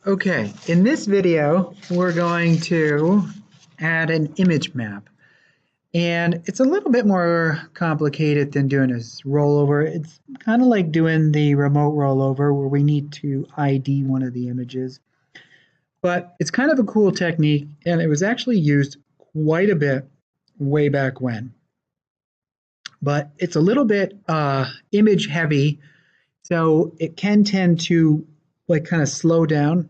Okay, in this video, we're going to add an image map. And it's a little bit more complicated than doing a rollover. It's kind of like doing the remote rollover where we need to ID one of the images. But it's kind of a cool technique, and it was actually used quite a bit way back when. But it's a little bit image heavy, so it can tend to like kind of slow down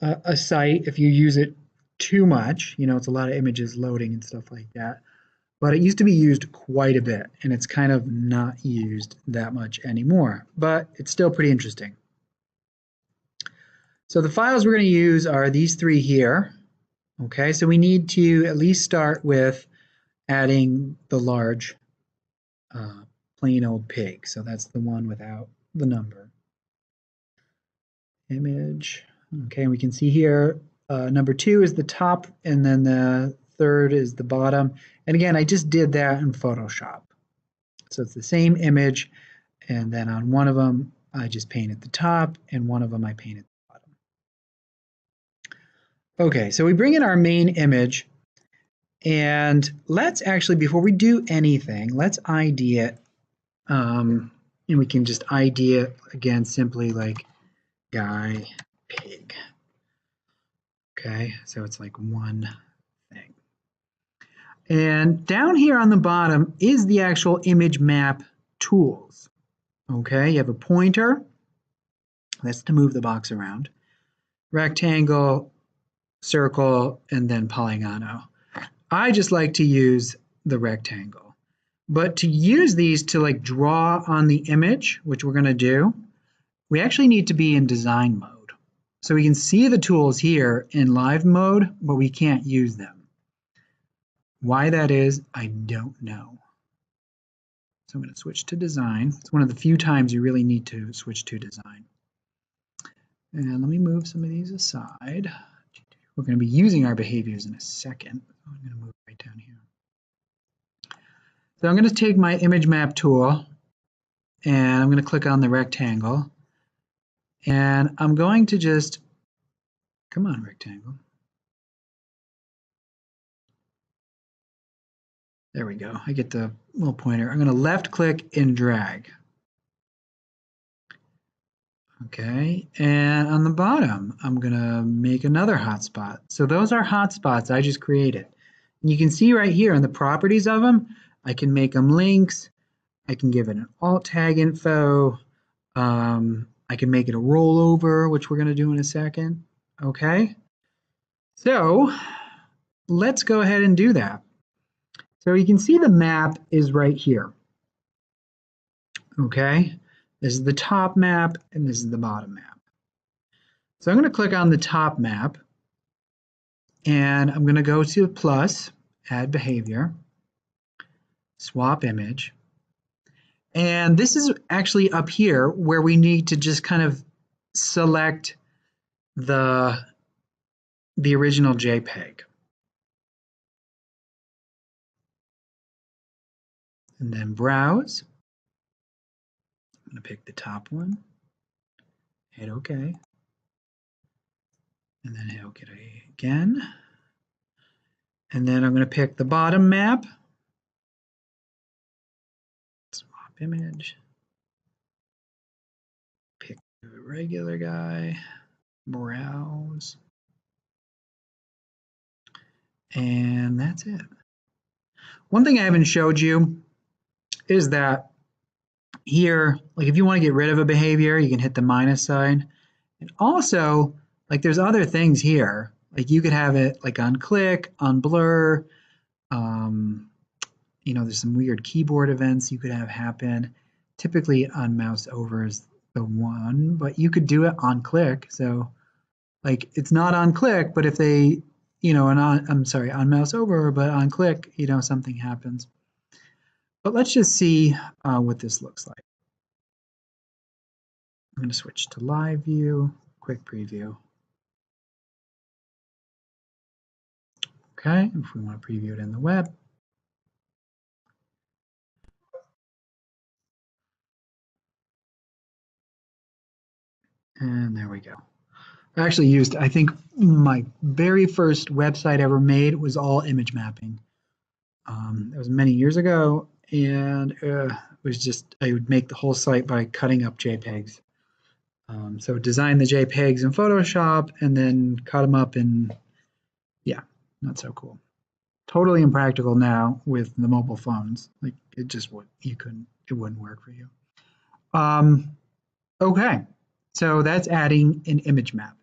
a site if you use it too much. You know, it's a lot of images loading and stuff like that. But it used to be used quite a bit, and it's kind of not used that much anymore. But it's still pretty interesting. So the files we're going to use are these three here. Okay, so we need to at least start with adding the large plain old pig. So that's the one without the number. Image. Okay, we can see here number 2 is the top, and then the third is the bottom. And again, I just did that in Photoshop. So it's the same image, and then on one of them, I just painted the top, and one of them I painted the bottom. Okay, so we bring in our main image, and let's actually, before we do anything, let's ID it. And we can just ID it, again, simply like guy pig. Okay, so it's like one thing. And down here on the bottom is the actual image map tools. Okay, you have a pointer, that's to move the box around, rectangle, circle, and then polygono. I just like to use the rectangle. But to use these to like draw on the image, which we're going to do, we actually need to be in design mode. So we can see the tools here in live mode, but we can't use them. Why that is, I don't know. So I'm going to switch to design. It's one of the few times you really need to switch to design. And let me move some of these aside. We're going to be using our behaviors in a second. I'm going to move right down here. So I'm going to take my image map tool, and I'm going to click on the rectangle. And I'm going to just, come on, rectangle. There we go. I get the little pointer. I'm going to left click and drag. Okay, and on the bottom, I'm going to make another hotspot. So those are hotspots I just created. And you can see right here in the properties of them, I can make them links. I can give it an alt tag info. I can make it a rollover, which we're going to do in a second. Okay, so let's go ahead and do that. So you can see the map is right here. Okay, this is the top map and this is the bottom map. So I'm going to click on the top map, and I'm going to go to plus, add behavior, swap image. And this is actually up here where we need to just kind of select the original JPEG. And then browse. I'm going to pick the top one, hit OK. And then hit OK again. And then I'm going to pick the bottom map, swap image, pick the regular guy, browse, and that's it. One thing I haven't showed you is that here, like if you want to get rid of a behavior, you can hit the minus sign. And also, like there's other things here. Like you could have it like on click, on blur. You know, there's some weird keyboard events you could have happen. Typically on mouse over is the one, but you could do it on click. So like it's not on click, but if they, you know, on mouse over, but on click, you know, something happens. But let's just see what this looks like. I'm going to switch to live view, quick preview. Okay, if we want to preview it in the web. And there we go. I actually used, I think my very first website ever made was all image mapping. That was many years ago, and it was just, I would make the whole site by cutting up JPEGs. So design the JPEGs in Photoshop and then cut them up in, yeah, not so cool. Totally impractical now with the mobile phones. Like it just would, you couldn't, it wouldn't work for you. Okay, so that's adding an image map.